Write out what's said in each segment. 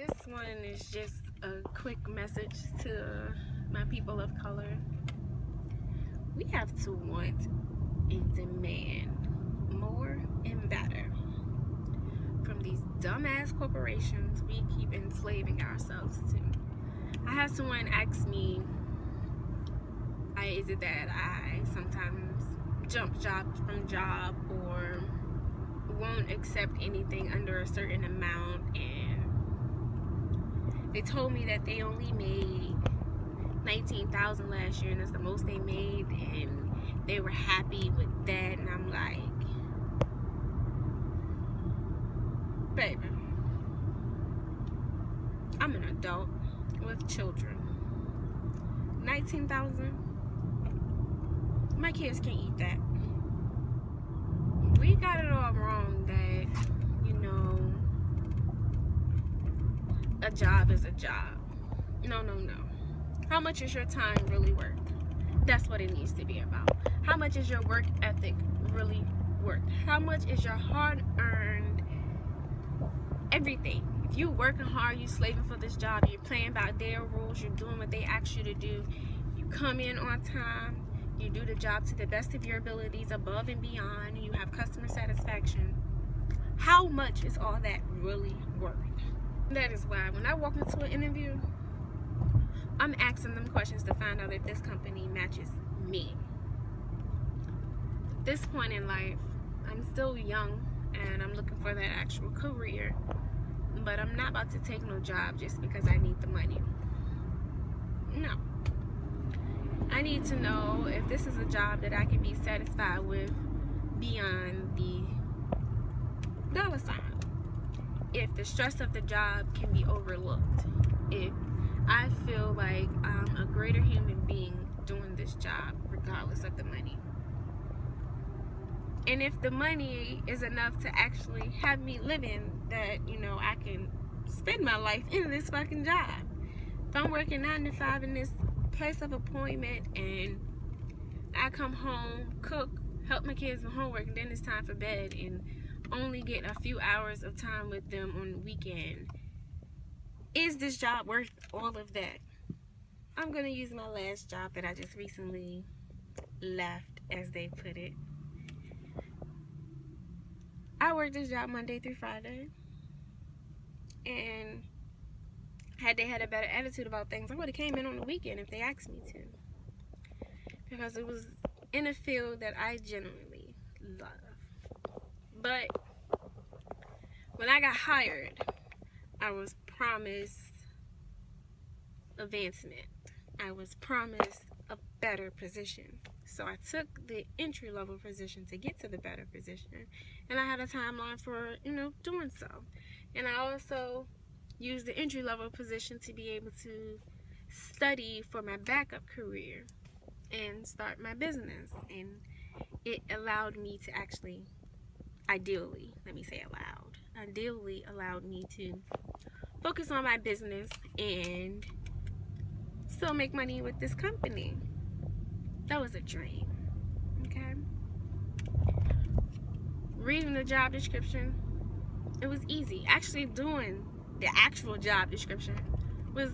This one is just a quick message to my people of color. We have to want and demand more and better from these dumbass corporations we keep enslaving ourselves to. I had someone ask me, is it that I sometimes jump job from job or won't accept anything under a certain amount, and they told me that they only made $19,000 last year and that's the most they made, and they were happy with that. And I'm like, baby, I'm an adult with children. 19,000, my kids can't eat that. We got it all wrong that, a job is a job. No. How much is your time really worth? That's what it needs to be about. How much is your work ethic really worth? How much is your hard-earned everything? If you working hard, you slaving for this job, you're playing by their rules, you're doing what they ask you to do, you come in on time, you do the job to the best of your abilities, above and beyond, and you have customer satisfaction. How much is all that really worth? That is why when I walk into an interview, I'm asking them questions to find out if this company matches me. At this point in life, I'm still young and I'm looking for that actual career, but I'm not about to take no job just because I need the money. No. I need to know if this is a job that I can be satisfied with beyond the dollar sign. If the stress of the job can be overlooked. If I feel like I'm a greater human being doing this job regardless of the money. And if the money is enough to actually have me living, that, I can spend my life in this fucking job. If I'm working 9 to 5 in this place of appointment and I come home, cook, help my kids with homework, and then it's time for bed, and only get a few hours of time with them on the weekend, is this job worth all of that? I'm going to use my last job that I just recently left, as they put it. I worked this job Monday through Friday, and had they had a better attitude about things, I would have came in on the weekend if they asked me to, because it was in a field that I genuinely love. But when I got hired, I was promised advancement. I was promised a better position. So I took the entry-level position to get to the better position. And I had a timeline for, doing so. And I also used the entry-level position to be able to study for my backup career and start my business. And it allowed me to actually, ideally allowed me to focus on my business and still make money with this company. That was a dream. Okay? Reading the job description, it was easy. Actually doing the actual job description was,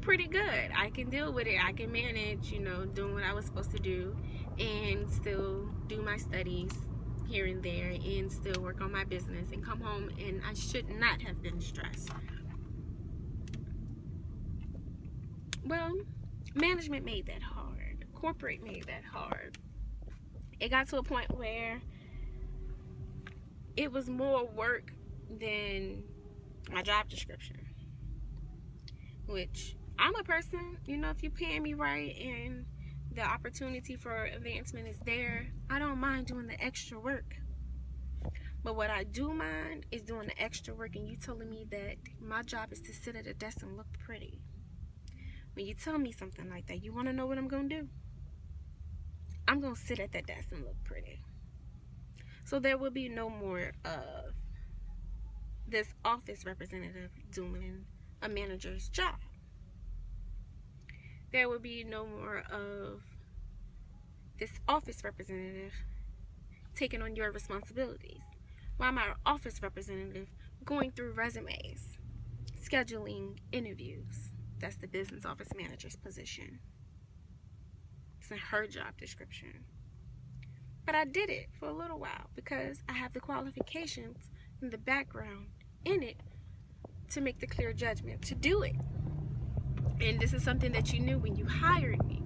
pretty good. I can deal with it. I can manage, doing what I was supposed to do and still do my studies here and there and still work on my business and come home, and I should not have been stressed. Well, management made that hard. Corporate made that hard. It got to a point where it was more work than my job description. Which, I'm a person, if you're paying me right and the opportunity for advancement is there, I don't mind doing the extra work. But what I do mind is doing the extra work and you telling me that my job is to sit at a desk and look pretty. When you tell me something like that, you want to know what I'm going to do? I'm going to sit at that desk and look pretty. So there will be no more of this office representative doing a manager's job. There will be no more of this office representative taking on your responsibilities. Why am I an office representative going through resumes, scheduling interviews. That's the business office manager's position. It's in her job description. But I did it for a little while because I have the qualifications and the background in it to make the clear judgment to do it. And this is something that you knew when you hired me.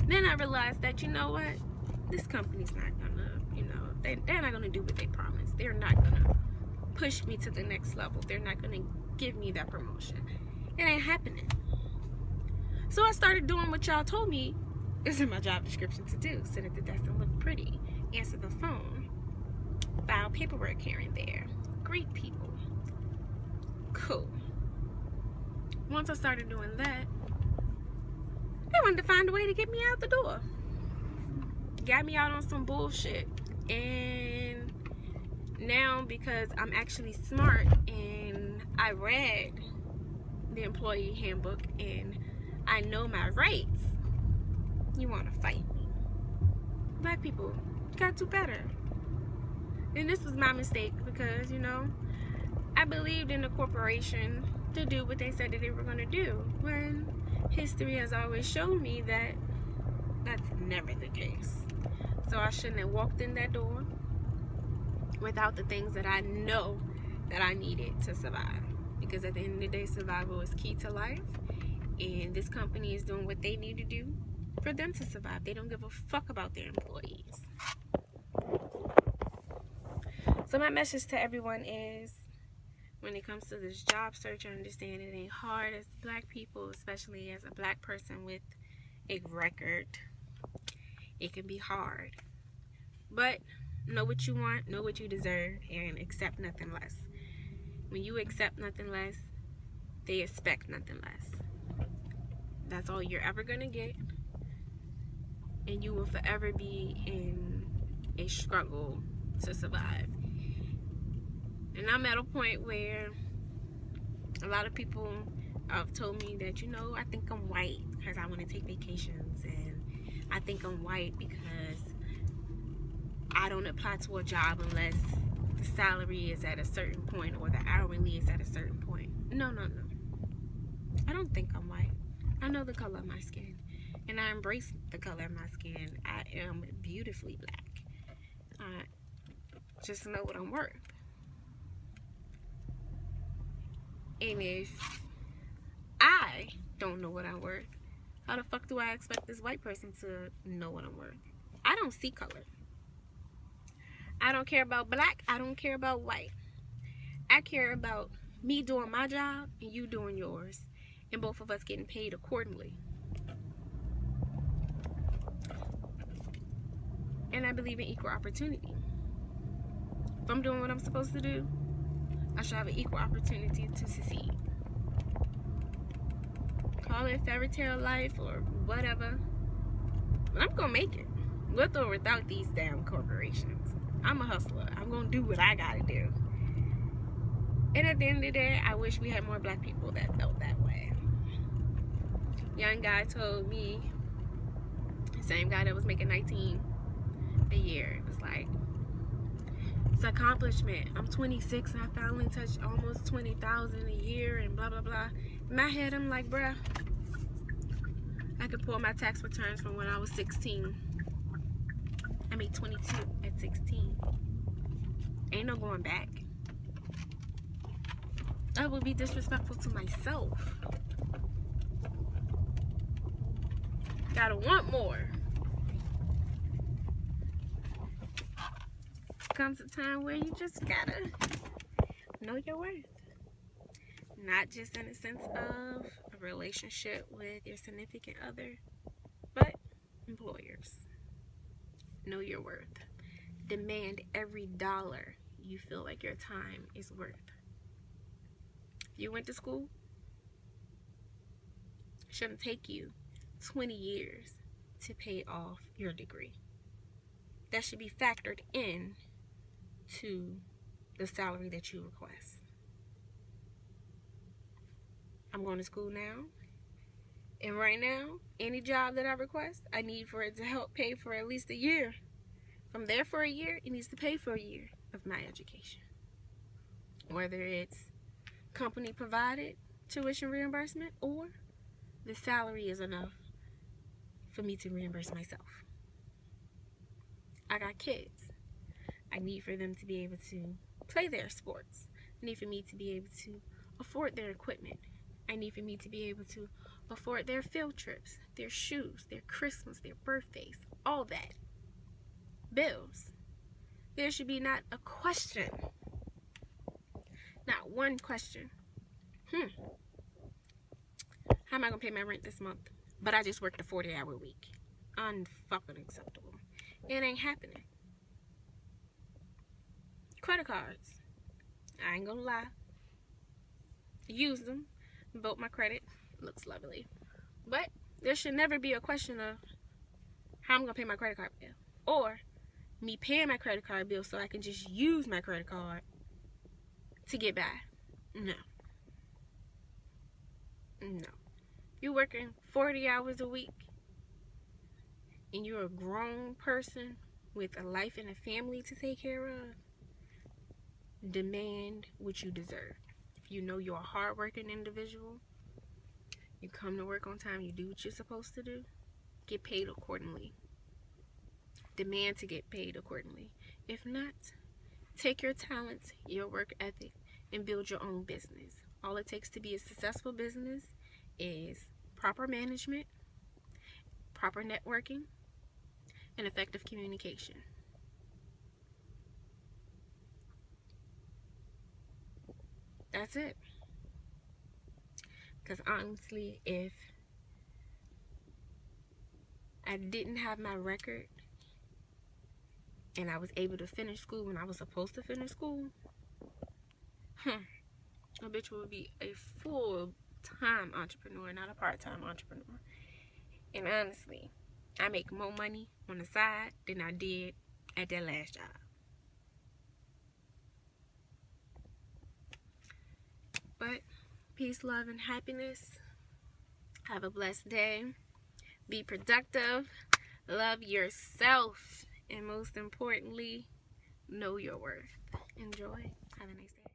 Then I realized that, you know what? This company's not gonna, they're not gonna do what they promised. They're not gonna push me to the next level. They're not gonna give me that promotion. It ain't happening. So I started doing what y'all told me is in my job description to do. Sit at the desk and look pretty. Answer the phone. File paperwork here and there. Greet people. Cool. Once I started doing that, they wanted to find a way to get me out the door. Got me out on some bullshit. And now, because I'm actually smart and I read the employee handbook and I know my rights, you want to fight me. Black people, got to do better. And this was my mistake because, I believed in the corporation to do what they said that they were going to do, when history has always shown me that that's never the case. So I shouldn't have walked in that door without the things that I know that I needed to survive. Because at the end of the day, survival is key to life. And this company is doing what they need to do for them to survive. They don't give a fuck about their employees. So my message to everyone is, when it comes to this job search, I understand it ain't hard as black people, especially as a black person with a record. It can be hard. But know what you want, know what you deserve, and accept nothing less. When you accept nothing less, they expect nothing less. That's all you're ever going to get. And you will forever be in a struggle to survive. And I'm at a point where a lot of people have told me that, I think I'm white because I want to take vacations. And I think I'm white because I don't apply to a job unless the salary is at a certain point or the hourly is at a certain point. No. I don't think I'm white. I know the color of my skin. And I embrace the color of my skin. I am beautifully black. I just know what I'm worth. And if I don't know what I'm worth, how the fuck do I expect this white person to know what I'm worth? I don't see color. I don't care about black. I don't care about white. I care about me doing my job and you doing yours. And both of us getting paid accordingly. And I believe in equal opportunity. If I'm doing what I'm supposed to do, I should have an equal opportunity to succeed. Call it fairy tale life or whatever. But I'm going to make it. With or without these damn corporations. I'm a hustler. I'm going to do what I got to do. And at the end of the day, I wish we had more black people that felt that way. Young guy told me, same guy that was making 19 a year. It was like, it's an accomplishment. I'm 26 and I finally touched almost 20,000 a year and blah, blah, blah. In my head, I'm like, bruh, I could pull my tax returns from when I was 16. I made 22 at 16. Ain't no going back. I would be disrespectful to myself. Gotta want more. Comes a time where you just gotta know your worth. Not just in the sense of a relationship with your significant other, but employers. Know your worth. Demand every dollar you feel like your time is worth. You went to school, shouldn't take you 20 years to pay off your degree. That should be factored in to the salary that you request. I'm going to school now, and right now, any job that I request, I need for it to help pay for at least a year. If I'm there for a year, it needs to pay for a year of my education. Whether it's company provided tuition reimbursement, or the salary is enough for me to reimburse myself. I got kids. I need for them to be able to play their sports. I need for me to be able to afford their equipment. I need for me to be able to afford their field trips, their shoes, their Christmas, their birthdays, all that. Bills. There should be not a question. Not one question. How am I going to pay my rent this month? But I just worked a 40-hour week. Unfucking acceptable. It ain't happening. Credit cards. I ain't gonna lie. Use them. Built my credit. Looks lovely. But there should never be a question of how I'm gonna pay my credit card bill. Or me paying my credit card bill so I can just use my credit card to get by. No. No. You're working 40 hours a week and you're a grown person with a life and a family to take care of. Demand what you deserve. If you know you're a hardworking individual, you come to work on time, you do what you're supposed to do, get paid accordingly. Demand to get paid accordingly. If not, take your talents, your work ethic, and build your own business. All it takes to be a successful business is proper management, proper networking, and effective communication. That's it. Because honestly, if I didn't have my record and I was able to finish school when I was supposed to finish school, a bitch would be a full-time entrepreneur, not a part-time entrepreneur. And honestly, I make more money on the side than I did at that last job. But peace, love, and happiness. Have a blessed day. Be productive. Love yourself. And most importantly, know your worth. Enjoy. Have a nice day.